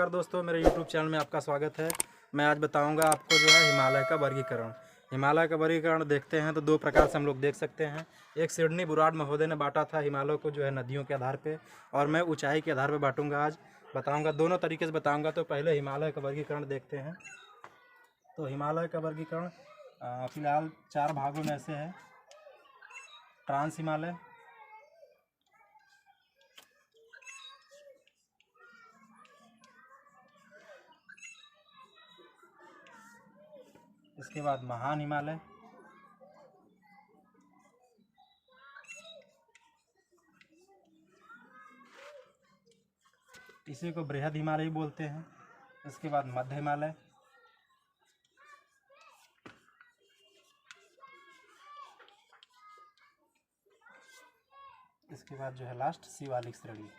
नमस्कार दोस्तों, मेरे YouTube चैनल में आपका स्वागत है। मैं आज बताऊंगा आपको जो है हिमालय का वर्गीकरण। हिमालय का वर्गीकरण देखते हैं तो दो प्रकार से हम लोग देख सकते हैं। एक सिडनी बुराड महोदय ने बांटा था हिमालय को जो है नदियों के आधार पे, और मैं ऊंचाई के आधार पे बांटूंगा। आज बताऊंगा, दोनों तरीके से बताऊंगा। तो पहले हिमालय का वर्गीकरण देखते हैं। तो हिमालय का वर्गीकरण फिलहाल 4 भागों में ऐसे है। ट्रांस हिमालय, इसके बाद महान हिमालय, इसी को बृहद हिमालय बोलते हैं। इसके बाद मध्य हिमालय, इसके बाद जो है लास्ट शिवालिक श्रेणी,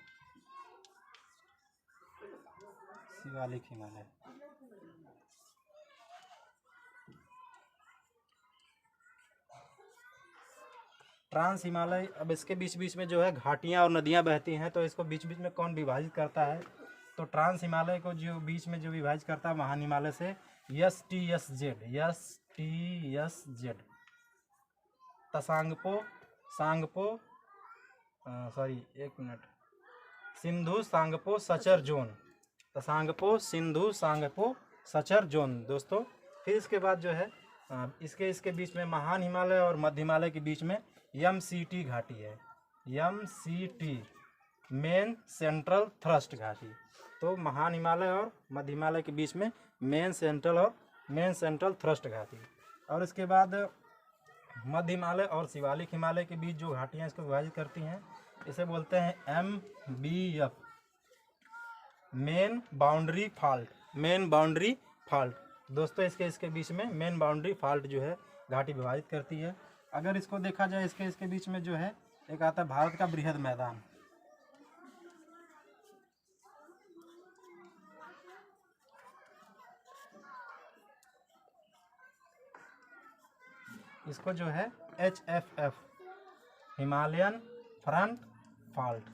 शिवालिक हिमालय। ट्रांस हिमालय, अब इसके बीच बीच में जो है घाटियाँ और नदियाँ बहती हैं, तो इसको बीच बीच में कौन विभाजित करता है? तो ट्रांस हिमालय को जो बीच में जो विभाजित करता है महान हिमालय से, STSZ Tsangpo Sangpo Sindhu Sangpo suture zone, Tsangpo Sindhu Sangpo suture zone दोस्तों। फिर इसके बाद जो है इसके बीच में महान हिमालय और मध्य हिमालय के बीच में MCT घाटी है। MCT मेन सेंट्रल थ्रस्ट घाटी। तो महान हिमालय और मध्य हिमालय के बीच में मेन सेंट्रल थ्रस्ट घाटी। और इसके बाद मध्य हिमालय और शिवालिक हिमालय के बीच जो घाटियाँ इसको विभाजित करती हैं, इसे बोलते हैं MBF, मेन बाउंड्री फॉल्ट दोस्तों। इसके बीच में मेन बाउंड्री फॉल्ट जो है घाटी विभाजित करती है। अगर इसको देखा जाए, इसके बीच में जो है एक आता है भारत का बृहद मैदान। इसको जो है HFF, हिमालयन फ्रंट फॉल्ट।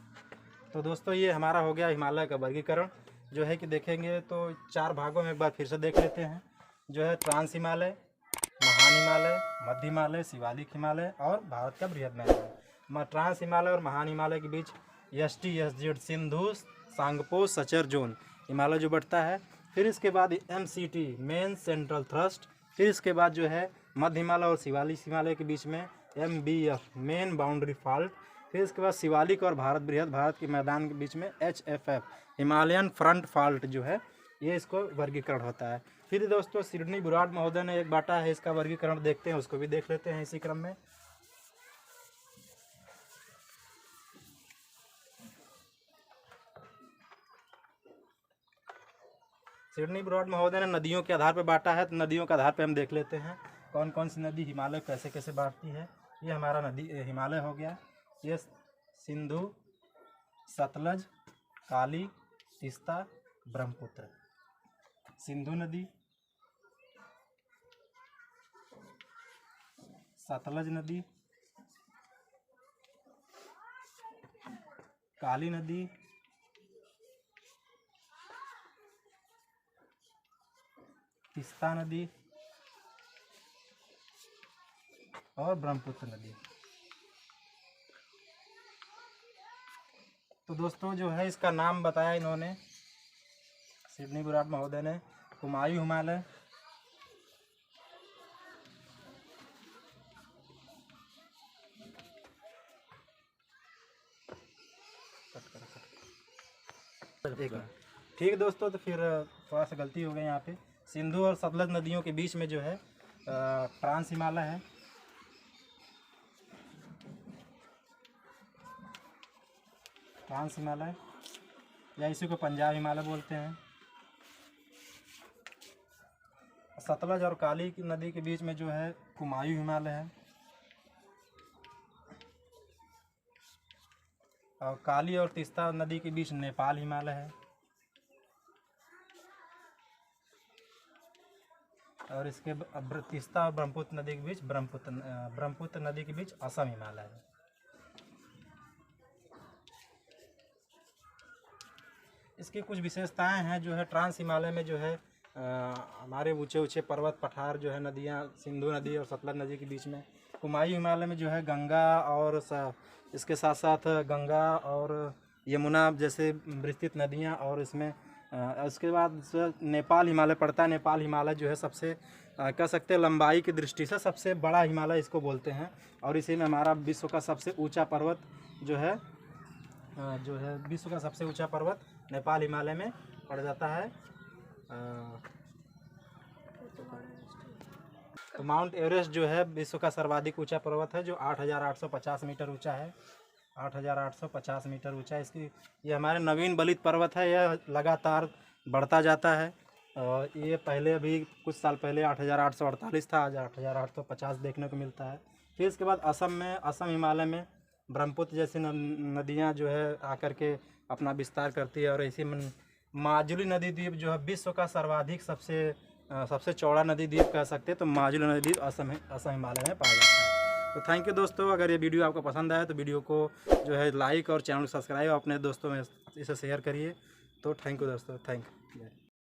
तो दोस्तों ये हमारा हो गया हिमालय का वर्गीकरण। जो है कि देखेंगे तो 4 भागों में एक बार फिर से देख लेते हैं। जो है ट्रांस हिमालय, महान हिमालय, मध्य हिमालय, शिवालिक हिमालय और भारत का बृहद मैदान। ट्रांस हिमालय और महान हिमालय के बीच STSZ Sindhu Sangpo suture zone Himalaya जो बढ़ता है। फिर इसके बाद MCT मेन सेंट्रल थ्रस्ट। फिर इसके बाद जो है मध्य हिमालय और शिवालिक हिमालय के बीच में MBF मेन बाउंड्री फॉल्ट। फिर इसके बाद शिवालिक और भारत के मैदान के बीच में HFF हिमालयन फ्रंट फॉल्ट जो है, ये इसको वर्गीकरण होता है। फिर दोस्तों सिडनी बुराड महोदय ने एक बांटा है, इसका वर्गीकरण देखते हैं, उसको भी देख लेते हैं इसी क्रम में। सिडनी बुराड महोदय ने नदियों के आधार पर बांटा है, तो नदियों के आधार पर हम देख लेते हैं कौन कौन सी नदी हिमालय कैसे कैसे बांटती है। ये हमारा नदी हिमालय हो गया। ये सिंधु, सतलज, काली, तीस्ता, ब्रह्मपुत्र। सिंधु नदी, सतलज नदी, काली नदी, तीस्ता नदी और ब्रह्मपुत्र नदी। तो दोस्तों जो है इसका नाम बताया इन्होंने, सिडनी बुराड महोदय ने, कुमायूं हिमालय, ठीक दोस्तों। तो फिर थोड़ा सा गलती हो गई यहाँ पे। सिंधु और सतलज नदियों के बीच में जो है ट्रांस हिमालय है। ट्रांस हिमालय या इसी को पंजाब हिमालय बोलते हैं। सतलज और काली की नदी के बीच में जो है कुमायूं हिमालय है। और काली और तीस्ता नदी के बीच नेपाल हिमालय है। और इसके तीस्ता और ब्रह्मपुत्र नदी के बीच ब्रह्मपुत्र नदी के बीच असम हिमालय है। इसकी कुछ विशेषताएं हैं जो है ट्रांस हिमालय में जो है हमारे ऊंचे ऊंचे पर्वत पठार जो है नदियाँ सिंधु नदी और सतलज नदी के बीच में। कुमायूं हिमालय में जो है गंगा और इसके साथ साथ गंगा और यमुना जैसे विस्तृत नदियाँ, और इसमें उसके बाद नेपाल हिमालय पड़ता है। नेपाल हिमालय जो है सबसे कह सकते हैं लंबाई की दृष्टि से सबसे बड़ा हिमालय इसको बोलते हैं, और इसी में हमारा विश्व का सबसे ऊंचा पर्वत जो है विश्व का सबसे ऊंचा पर्वत नेपाल हिमालय में पड़ जाता है। तो माउंट एवरेस्ट जो है विश्व का सर्वाधिक ऊंचा पर्वत है जो 8,850 मीटर ऊंचा है। 8,850 मीटर ऊंचा इसकी ये हमारे नवीन बलित पर्वत है। यह लगातार बढ़ता जाता है और ये पहले अभी कुछ साल पहले 8,848 था, आज 8,850 देखने को मिलता है। फिर इसके बाद असम हिमालय में ब्रह्मपुत्र जैसी नदियाँ जो है आकर के अपना विस्तार करती है, और इसी में माजुली नदी द्वीप जो है विश्व का सर्वाधिक सबसे चौड़ा नदी द्वीप कह सकते हैं। तो माजुली नदी द्वीप असम हिमालय में पाया जाता है। तो थैंक यू दोस्तों, अगर ये वीडियो आपको पसंद आया तो वीडियो को जो है लाइक और चैनल को सब्सक्राइब अपने दोस्तों में इसे शेयर करिए। तो थैंक यू दोस्तों, थैंक यू।